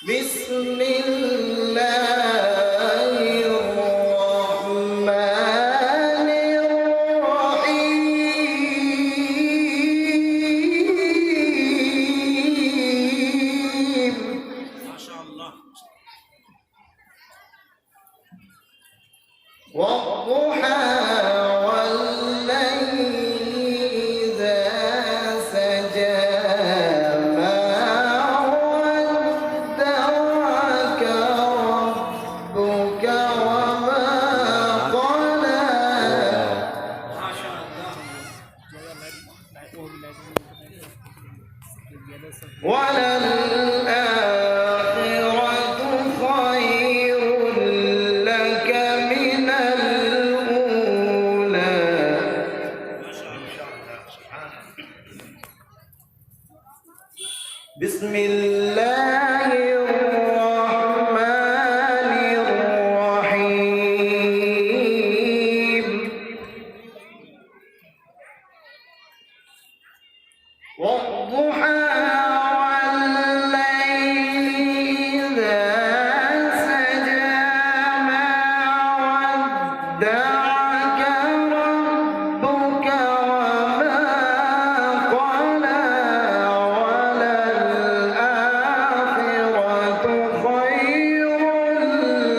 بسم الله الرحمن الرحيم. ما شاء الله. والضحى والليل إذا سجى ما ودعك ربك وما قلى. ما شاء الله. وللآخرة خير لك من الأولى. ما شاء الله. سبحانك. بسم الله الرحمن الرحيم. والضحى والليل إذا سجى ما ودعك ربك وما قلى. وللآخرة خير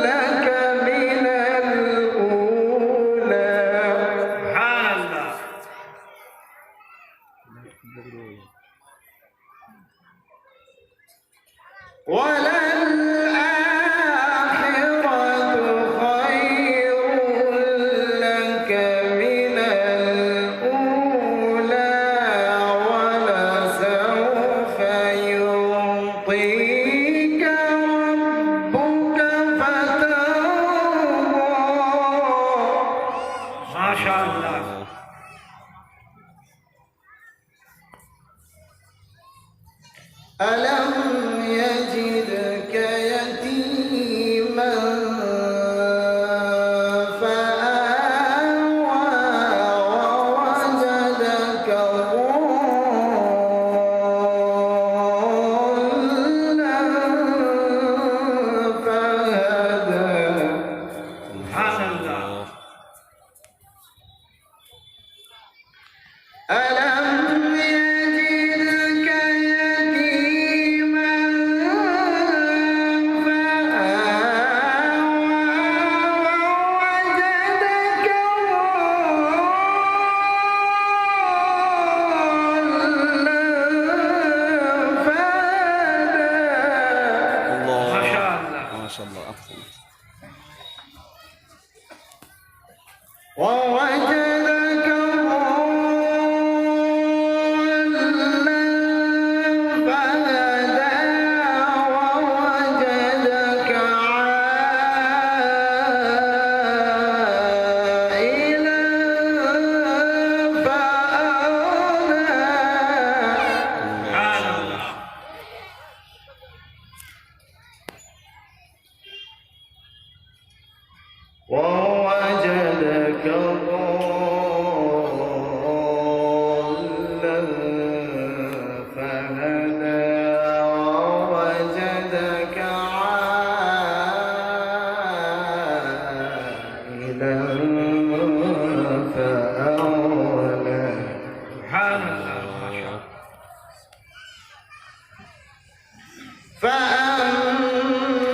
لك من الأولى. سبحان الله. وللآخرة خير لك من الأولى. ولسوف يعطيك ربك فترضى. ما شاء الله. ألم يجدك يتيما فآوى ووجدك ضالا فهدى. سبحان الله. ألم يجدك يتيما فآوى ووجدك ضالا فهدى. ما شاء الله. ما شاء الله أحسن. ووجدك ضالا فهدى. ووجدك عائلا فأغنى. سبحان الله. ووجدك ضالا فهدى. ووجدك عائلا فأغنى. سبحان الله. ما شاء الله. فأما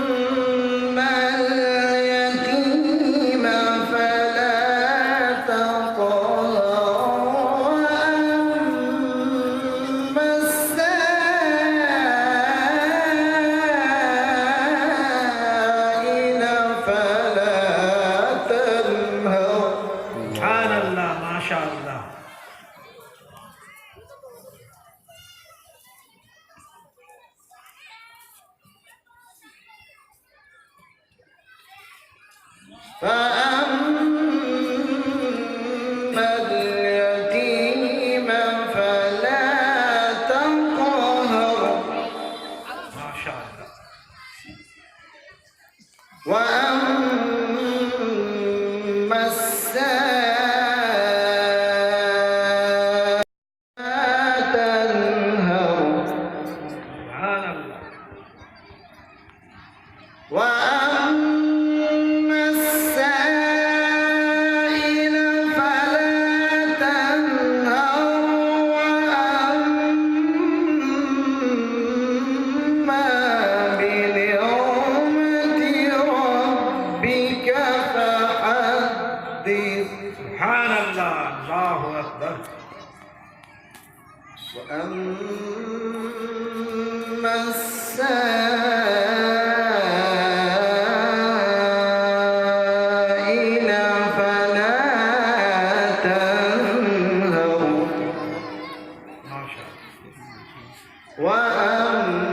اليتيم فلا تقهر. وأما السائل فلا تنهر. سبحان الله. ما شاء الله. فأما اليتيم فلا تقهر. ما شاء الله. وأما السائل فلا تنهر. سبحان الله. وأما السائل فلا تنهر وأما بنعمة ربك فحدث سبحان الله الله أكبر. وأما السائل فلا تنهر ما شاء الله. وأما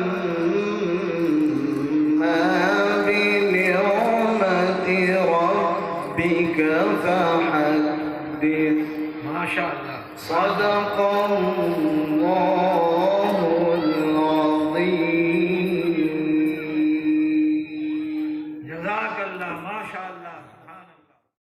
بنعمة ربك فحدث. ما شاء الله. صدق الله العظيم. جزاك الله ما شاء الله.